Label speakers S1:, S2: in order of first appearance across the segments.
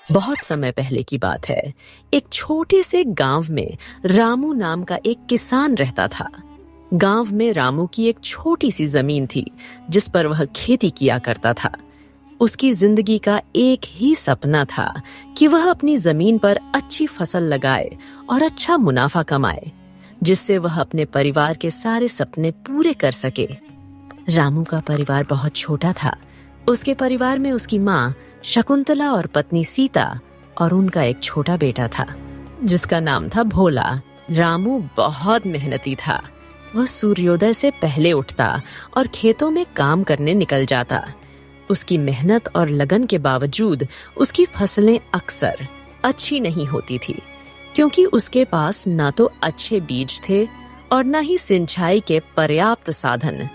S1: बहुत समय पहले की बात है। एक छोटे से गांव में रामू नाम का एक किसान रहता था। गांव में रामू की एक छोटी सी जमीन थी जिस पर वह खेती किया करता था। उसकी जिंदगी का एक ही सपना था कि वह अपनी जमीन पर अच्छी फसल लगाए और अच्छा मुनाफा कमाए, जिससे वह अपने परिवार के सारे सपने पूरे कर सके। रामू का परिवार बहुत छोटा था। उसके परिवार में उसकी माँ शकुंतला और पत्नी सीता और उनका एक छोटा बेटा था जिसका नाम था भोला। रामू बहुत मेहनती था। वह सूर्योदय से पहले उठता और खेतों में काम करने निकल जाता। उसकी मेहनत और लगन के बावजूद उसकी फसलें अक्सर अच्छी नहीं होती थी, क्योंकि उसके पास ना तो अच्छे बीज थे और न ही सिंचाई के पर्याप्त साधन।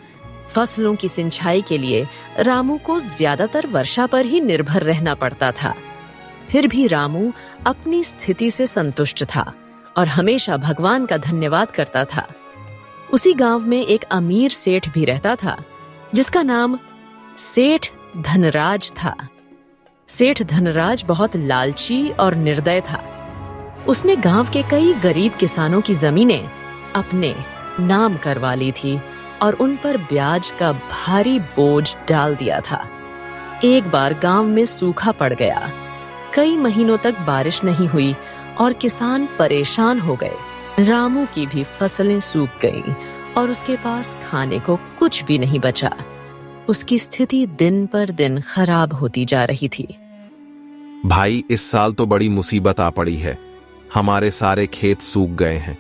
S1: फसलों की सिंचाई के लिए रामू को ज्यादातर वर्षा पर ही निर्भर रहना पड़ता था। फिर भी रामू अपनी स्थिति से संतुष्ट था और हमेशा भगवान का धन्यवाद करता था। उसी गांव में एक अमीर सेठ भी रहता था जिसका नाम सेठ धनराज था। सेठ धनराज बहुत लालची और निर्दय था। उसने गांव के कई गरीब किसानों की जमीनें अपने नाम करवा ली थी और उन पर ब्याज का भारी बोझ डाल दिया था। एक बार गांव में सूखा पड़ गया। कई महीनों तक बारिश नहीं हुई और किसान परेशान हो गए। रामू की भी फसलें सूख गईं और उसके पास खाने को कुछ भी नहीं बचा। उसकी स्थिति दिन पर दिन खराब होती जा रही थी।
S2: भाई, इस साल तो बड़ी मुसीबत आ पड़ी है। हमारे सारे खेत सूख गए हैं।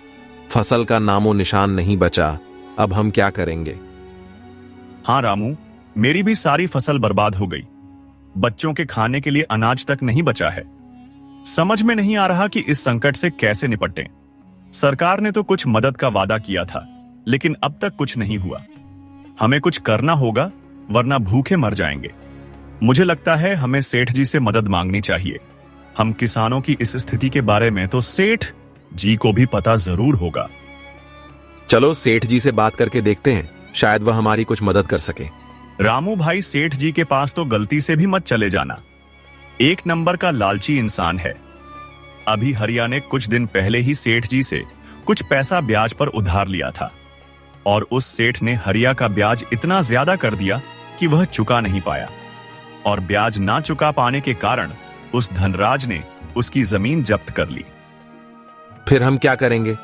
S2: फसल का नामो निशान नहीं बचा। अब हम क्या करेंगे?
S3: हाँ रामू, मेरी भी सारी फसल बर्बाद हो गई। बच्चों के खाने के लिए अनाज तक नहीं बचा है। समझ में नहीं आ रहा कि इस संकट से कैसे निपटें। सरकार ने तो कुछ मदद का वादा किया था, लेकिन अब तक कुछ नहीं हुआ। हमें कुछ करना होगा, वरना भूखे मर जाएंगे। मुझे लगता है हमें सेठ जी से मदद मांगनी चाहिए। हम किसानों की इस स्थिति के बारे में तो सेठ जी को भी पता जरूर होगा।
S2: चलो सेठ जी से बात करके देखते हैं, शायद वह हमारी कुछ मदद कर सके।
S3: रामू भाई, सेठ जी के पास तो गलती से भी मत चले जाना। एक नंबर का लालची इंसान है। अभी हरिया ने कुछ दिन पहले ही सेठ जी से कुछ पैसा ब्याज पर उधार लिया था और उस सेठ ने हरिया का ब्याज इतना ज्यादा कर दिया कि वह चुका नहीं पाया, और ब्याज ना चुका पाने के कारण उस धनराज ने उसकी जमीन जब्त कर ली।
S2: फिर हम क्या करेंगे?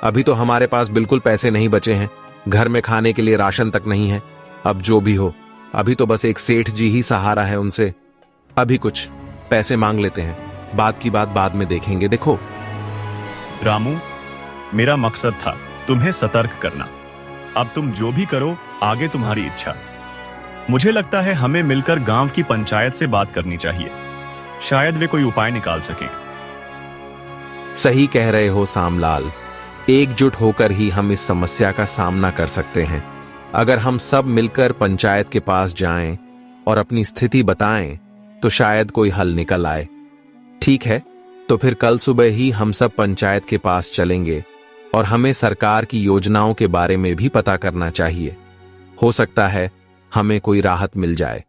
S2: अभी तो हमारे पास बिल्कुल पैसे नहीं बचे हैं। घर में खाने के लिए राशन तक नहीं है। अब जो भी हो, अभी तो बस एक सेठ जी ही सहारा है उनसे। अभी कुछ पैसे मांग लेते हैं, बात की बात बाद में देखेंगे। देखो
S3: रामू, मेरा मकसद था तुम्हें सतर्क करना। अब तुम जो भी करो, आगे तुम्हारी इच्छा। मुझे लगता है हमें मिलकर गांव की पंचायत से बात करनी चाहिए। शायद वे कोई उपाय निकाल सकें।
S2: सही कह रहे हो सामलाल। एकजुट होकर ही हम इस समस्या का सामना कर सकते हैं। अगर हम सब मिलकर पंचायत के पास जाएं और अपनी स्थिति बताएं तो शायद कोई हल निकल आए। ठीक है, तो फिर कल सुबह ही हम सब पंचायत के पास चलेंगे और हमें सरकार की योजनाओं के बारे में भी पता करना चाहिए। हो सकता है हमें कोई राहत मिल जाए।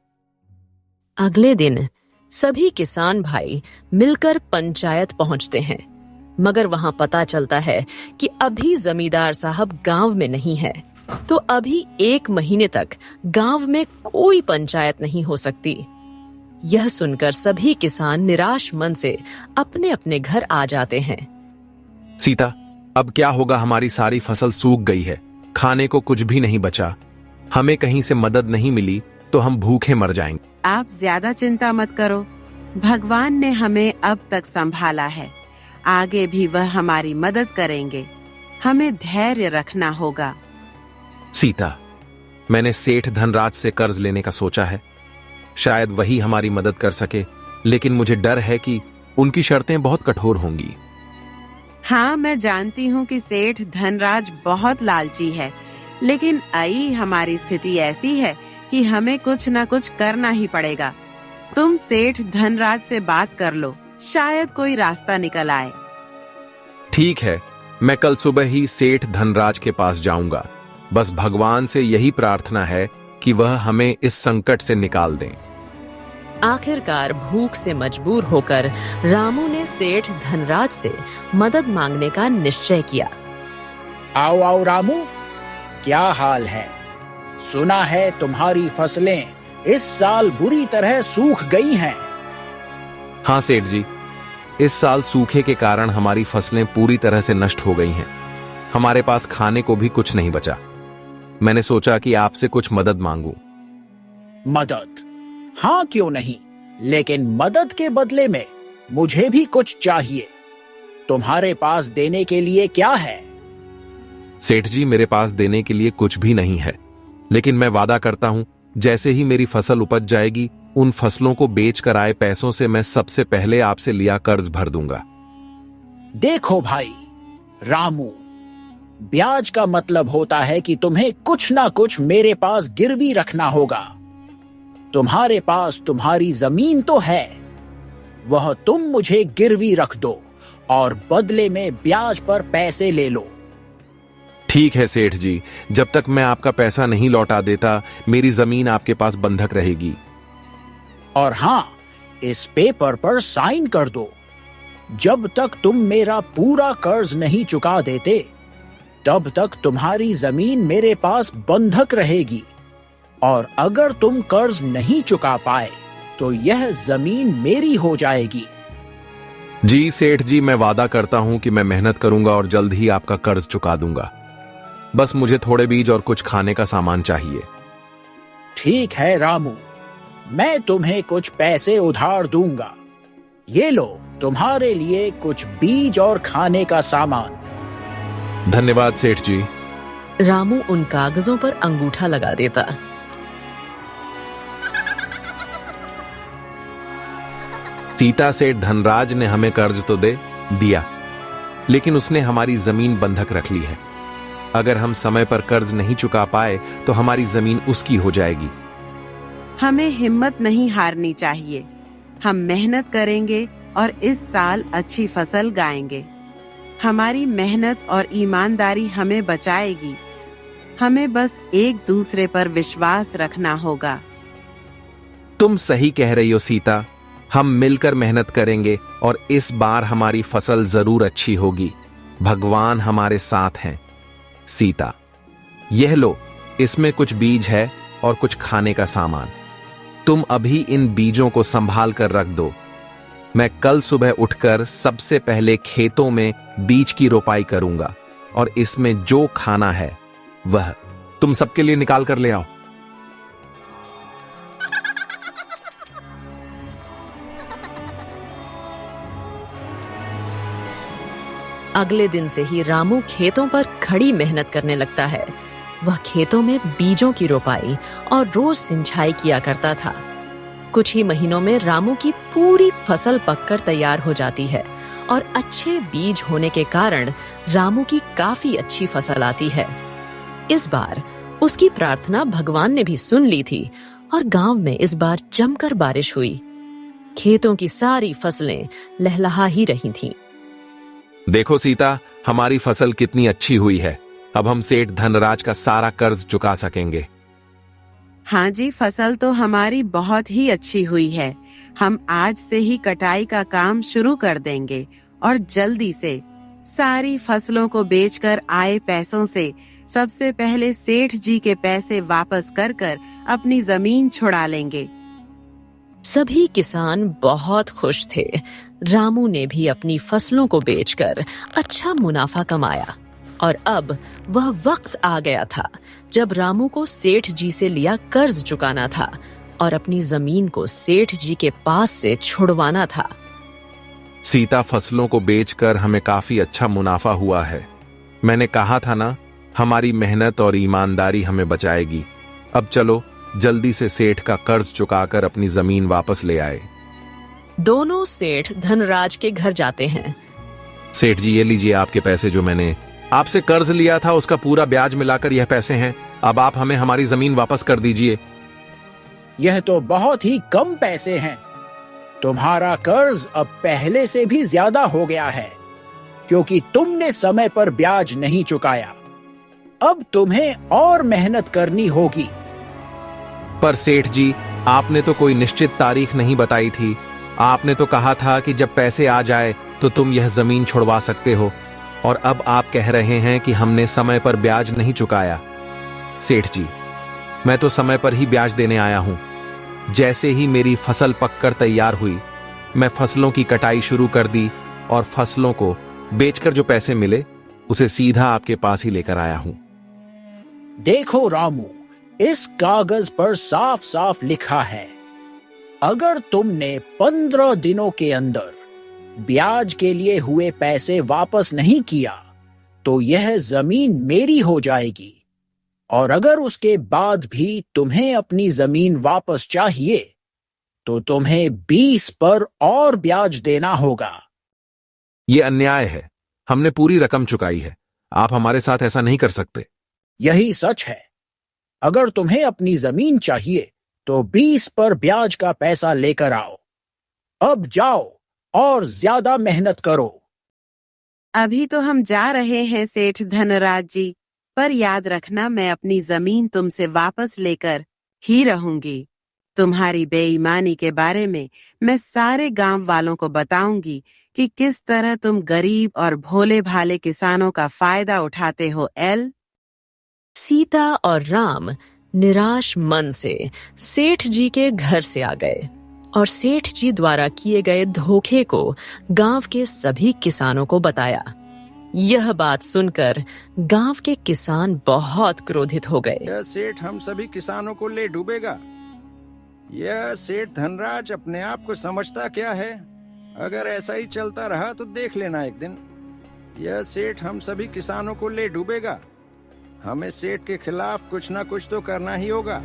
S1: अगले दिन सभी किसान भाई मिलकर पंचायत पहुंचते हैं, मगर वहां पता चलता है कि अभी जमींदार साहब गांव में नहीं है। तो अभी 1 महीने तक गांव में कोई पंचायत नहीं हो सकती। यह सुनकर सभी किसान निराश मन से अपने अपने घर आ जाते हैं।
S2: सीता, अब क्या होगा? हमारी सारी फसल सूख गई है। खाने को कुछ भी नहीं बचा। हमें कहीं से मदद नहीं मिली तो हम भूखे मर जाएंगे।
S4: आप ज्यादा चिंता मत करो। भगवान ने हमें अब तक संभाला है, आगे भी वह हमारी मदद करेंगे। हमें धैर्य रखना होगा।
S2: सीता, मैंने सेठ धनराज से कर्ज लेने का सोचा है। शायद वही हमारी मदद कर सके, लेकिन मुझे डर है कि उनकी शर्तें बहुत कठोर होंगी।
S4: हाँ, मैं जानती हूँ कि सेठ धनराज बहुत लालची है, लेकिन आई हमारी स्थिति ऐसी है कि हमें कुछ न कुछ करना ही पड़ेगा। तुम सेठ धनराज से बात कर लो, शायद कोई रास्ता निकल आए।
S2: ठीक है, मैं कल सुबह ही सेठ धनराज के पास जाऊंगा। बस भगवान से यही प्रार्थना है कि वह हमें इस संकट से निकाल दें।
S1: आखिरकार भूख से मजबूर होकर रामू ने सेठ धनराज से मदद मांगने का निश्चय किया।
S5: आओ आओ रामू, क्या हाल है? सुना है तुम्हारी फसलें इस साल बुरी तरह सूख गई हैं।
S2: हाँ सेठ जी, इस साल सूखे के कारण हमारी फसलें पूरी तरह से नष्ट हो गई हैं। हमारे पास खाने को भी कुछ नहीं बचा। मैंने सोचा कि आपसे कुछ मदद मांगूं।
S5: मदद? हाँ, क्यों नहीं, लेकिन मदद के बदले में मुझे भी कुछ चाहिए। तुम्हारे पास देने के लिए क्या है?
S2: सेठ जी, मेरे पास देने के लिए कुछ भी नहीं है, लेकिन मैं वादा करता हूं, जैसे ही मेरी फसल उपज जाएगी, उन फसलों को बेचकर आए पैसों से मैं सबसे पहले आपसे लिया कर्ज भर दूंगा।
S5: देखो भाई रामू, ब्याज का मतलब होता है कि तुम्हें कुछ ना कुछ मेरे पास गिरवी रखना होगा। तुम्हारे पास तुम्हारी जमीन तो है, वह तुम मुझे गिरवी रख दो और बदले में ब्याज पर पैसे ले लो।
S2: ठीक है सेठ जी, जब तक मैं आपका पैसा नहीं लौटा देता, मेरी जमीन आपके पास बंधक रहेगी।
S5: और हां, इस पेपर पर साइन कर दो। जब तक तुम मेरा पूरा कर्ज नहीं चुका देते, तब तक तुम्हारी जमीन मेरे पास बंधक रहेगी, और अगर तुम कर्ज नहीं चुका पाए तो यह जमीन मेरी हो जाएगी।
S2: जी सेठ जी, मैं वादा करता हूं कि मैं मेहनत करूंगा और जल्द ही आपका कर्ज चुका दूंगा। बस मुझे थोड़े बीज और कुछ खाने का सामान चाहिए।
S5: ठीक है रामू, मैं तुम्हें कुछ पैसे उधार दूंगा। ये लो तुम्हारे लिए कुछ बीज और खाने का सामान।
S2: धन्यवाद सेठ जी।
S1: रामू उन कागजों पर अंगूठा लगा देता।
S2: सीता सेठ धनराज ने हमें कर्ज तो दे दिया, लेकिन उसने हमारी जमीन बंधक रख ली है। अगर हम समय पर कर्ज नहीं चुका पाए तो हमारी जमीन उसकी हो जाएगी।
S4: हमें हिम्मत नहीं हारनी चाहिए। हम मेहनत करेंगे और इस साल अच्छी फसल गाएंगे। हमारी मेहनत और ईमानदारी हमें बचाएगी। हमें बस एक दूसरे पर विश्वास रखना होगा।
S2: तुम सही कह रही हो सीता, हम मिलकर मेहनत करेंगे और इस बार हमारी फसल जरूर अच्छी होगी। भगवान हमारे साथ हैं। सीता, यह लो, इसमें कुछ बीज है और कुछ खाने का सामान। तुम अभी इन बीजों को संभाल कर रख दो। मैं कल सुबह उठकर सबसे पहले खेतों में बीज की रोपाई करूंगा और इसमें जो खाना है वह तुम सबके लिए निकाल कर ले आओ।
S1: अगले दिन से ही रामू खेतों पर खड़ी मेहनत करने लगता है। वह खेतों में बीजों की रोपाई और रोज सिंचाई किया करता था। कुछ ही महीनों में रामू की पूरी फसल पककर तैयार हो जाती है और अच्छे बीज होने के कारण रामू की काफी अच्छी फसल आती है। इस बार उसकी प्रार्थना भगवान ने भी सुन ली थी और गांव में इस बार जमकर बारिश हुई। खेतों की सारी फसलें लहलहा ही रही थीं।
S2: देखो सीता, हमारी फसल कितनी अच्छी हुई है। अब हम सेठ धनराज का सारा कर्ज चुका सकेंगे।
S4: हाँ जी, फसल तो हमारी बहुत ही अच्छी हुई है। हम आज से ही कटाई का काम शुरू कर देंगे और जल्दी से सारी फसलों को बेचकर आए पैसों से सबसे पहले सेठ जी के पैसे वापस कर कर अपनी जमीन छुड़ा लेंगे।
S1: सभी किसान बहुत खुश थे। रामू ने भी अपनी फसलों को बेचकर अच्छा मुनाफा कमाया और अब वह वक्त आ गया था जब रामू को सेठ जी से लिया कर्ज चुकाना था और अपनी जमीन को सेठ जी के पास से छुड़वाना था।
S2: सीता, फसलों को बेचकर हमें काफी अच्छा मुनाफा हुआ है। मैंने कहा था ना, हमारी मेहनत और ईमानदारी हमें बचाएगी। अब चलो जल्दी से सेठ का कर्ज चुकाकर अपनी जमीन वापस ले आए।
S1: दोनों सेठ धनराज के घर जाते हैं।
S2: सेठ जी, ये लीजिए आपके पैसे। जो मैंने आपसे कर्ज लिया था उसका पूरा ब्याज मिलाकर यह पैसे हैं। अब आप हमें हमारी जमीन वापस कर दीजिए।
S5: यह तो बहुत ही कम पैसे हैं। तुम्हारा कर्ज अब पहले से भी ज्यादा हो गया है, क्योंकि तुमने समय पर ब्याज नहीं चुकाया। अब तुम्हें और मेहनत करनी होगी।
S2: पर सेठ जी, आपने तो कोई निश्चित तारीख नहीं बताई थी। आपने तो कहा था कि जब पैसे आ जाए तो तुम यह जमीन छुड़वा सकते हो, और अब आप कह रहे हैं कि हमने समय पर ब्याज नहीं चुकाया। सेठ जी, मैं तो समय पर ही ब्याज देने आया हूं। जैसे ही मेरी फसल पककर तैयार हुई, मैं फसलों की कटाई शुरू कर दी और फसलों को बेचकर जो पैसे मिले उसे सीधा आपके पास ही लेकर आया हूं।
S5: देखो रामू, इस कागज पर साफ साफ लिखा है, अगर तुमने 15 दिनों के अंदर ब्याज के लिए हुए पैसे वापस नहीं किया तो यह जमीन मेरी हो जाएगी, और अगर उसके बाद भी तुम्हें अपनी जमीन वापस चाहिए तो तुम्हें 20 पर और ब्याज देना होगा।
S2: यह अन्याय है। हमने पूरी रकम चुकाई है। आप हमारे साथ ऐसा नहीं कर सकते।
S5: यही सच है। अगर तुम्हें अपनी जमीन चाहिए तो 20 पर ब्याज का पैसा लेकर आओ। अब जाओ और ज्यादा मेहनत करो।
S4: अभी तो हम जा रहे हैं सेठ धनराज जी, पर याद रखना मैं अपनी जमीन तुमसे वापस लेकर ही रहूंगी। तुम्हारी बेईमानी के बारे में मैं सारे गांव वालों को बताऊंगी कि किस तरह तुम गरीब और भोले भाले किसानों का फायदा उठाते हो।
S1: सीता और राम निराश मन से सेठ जी के घर से आ गए और सेठ जी द्वारा किए गए धोखे को गांव के सभी किसानों को बताया। यह बात सुनकर गांव के किसान बहुत क्रोधित हो गए।
S6: यह सेठ हम सभी किसानों को ले डूबेगा। यह सेठ धनराज अपने आप को समझता क्या है? अगर ऐसा ही चलता रहा तो देख लेना एक दिन यह सेठ हम सभी किसानों को ले डूबेगा। हमें सेठ के खिलाफ कुछ ना कुछ तो करना ही होगा।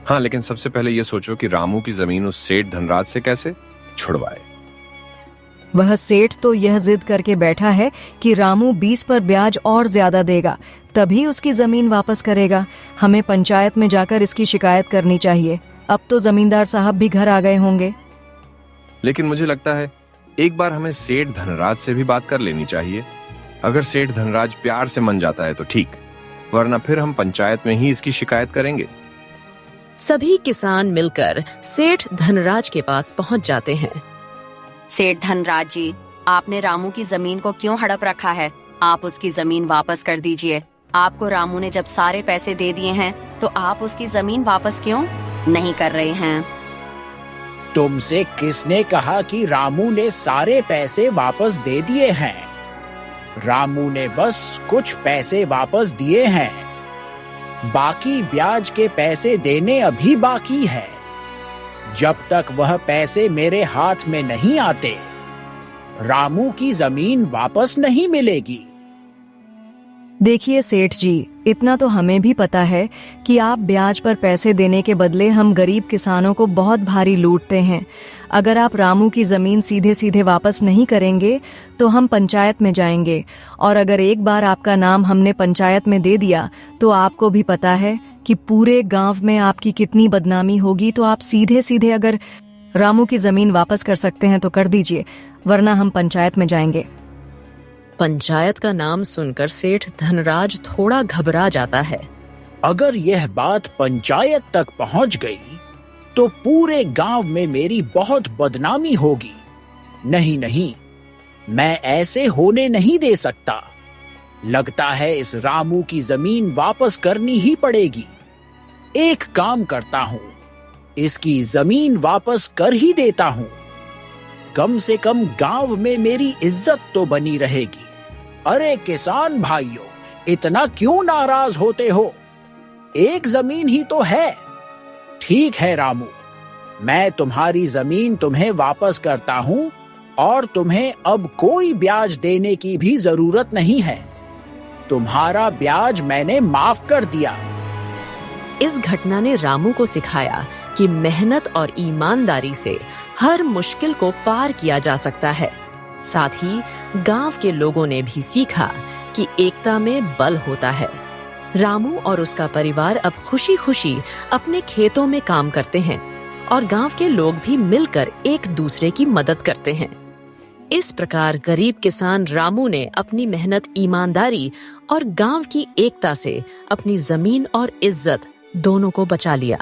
S7: हाँ, लेकिन सबसे पहले ये सोचो कि रामू की जमीन उस सेठ धनराज से कैसे छुड़वाए।
S8: वह सेठ तो यह जिद करके बैठा है कि रामू 20 पर ब्याज और ज्यादा देगा, तभी उसकी जमीन वापस करेगा। हमें पंचायत में जाकर इसकी शिकायत करनी चाहिए। अब तो जमींदार साहब भी घर आ गए होंगे।
S7: लेकिन मुझे लगता है एक बार हमें सेठ धनराज से भी बात कर लेनी चाहिए। अगर सेठ धनराज प्यार से मन जाता है तो ठीक, वरना फिर हम पंचायत में ही इसकी शिकायत करेंगे।
S1: सभी किसान मिलकर सेठ धनराज के पास पहुंच जाते हैं।
S9: सेठ धनराज जी, आपने रामू की जमीन को क्यों हड़प रखा है? आप उसकी जमीन वापस कर दीजिए। आपको रामू ने जब सारे पैसे दे दिए हैं तो आप उसकी जमीन वापस क्यों नहीं कर रहे हैं?
S5: तुमसे किसने कहा कि रामू ने सारे पैसे वापस दे दिए हैं? रामू ने बस कुछ पैसे वापस दिए हैं। बाकी ब्याज के पैसे देने अभी बाकी है। जब तक वह पैसे मेरे हाथ में नहीं आते, रामू की जमीन वापस नहीं मिलेगी।
S8: देखिए सेठ जी, इतना तो हमें भी पता है कि आप ब्याज पर पैसे देने के बदले हम गरीब किसानों को बहुत भारी लूटते हैं। अगर आप रामू की जमीन सीधे सीधे वापस नहीं करेंगे तो हम पंचायत में जाएंगे, और अगर एक बार आपका नाम हमने पंचायत में दे दिया तो आपको भी पता है कि पूरे गांव में आपकी कितनी बदनामी होगी। तो आप सीधे सीधे अगर रामू की जमीन वापस कर सकते हैं तो कर दीजिए, वरना हम पंचायत में जाएंगे।
S1: पंचायत का नाम सुनकर सेठ धनराज थोड़ा घबरा जाता है।
S5: अगर यह बात पंचायत तक पहुंच गई तो पूरे गांव में मेरी बहुत बदनामी होगी। नहीं नहीं, मैं ऐसे होने नहीं दे सकता। लगता है इस रामू की जमीन वापस करनी ही पड़ेगी। एक काम करता हूं, इसकी जमीन वापस कर ही देता हूं। कम से कम गांव में मेरी इज्जत तो बनी रहेगी। अरे किसान भाइयों, इतना क्यों नाराज होते हो? एक जमीन ही तो है। ठीक है रामू, मैं तुम्हारी जमीन तुम्हें वापस करता हूं, और तुम्हें अब कोई ब्याज देने की भी जरूरत नहीं है। तुम्हारा ब्याज मैंने माफ कर दिया।
S1: इस घटना ने रामू को सिखाया कि मेहनत और ईमानदारी से हर मुश्किल को पार किया जा सकता है। साथ ही गांव के लोगों ने भी सीखा कि एकता में बल होता है। रामू और उसका परिवार अब खुशी खुशी अपने खेतों में काम करते हैं और गांव के लोग भी मिलकर एक दूसरे की मदद करते हैं। इस प्रकार गरीब किसान रामू ने अपनी मेहनत, ईमानदारी और गांव की एकता से अपनी जमीन और इज्जत दोनों को बचा लिया।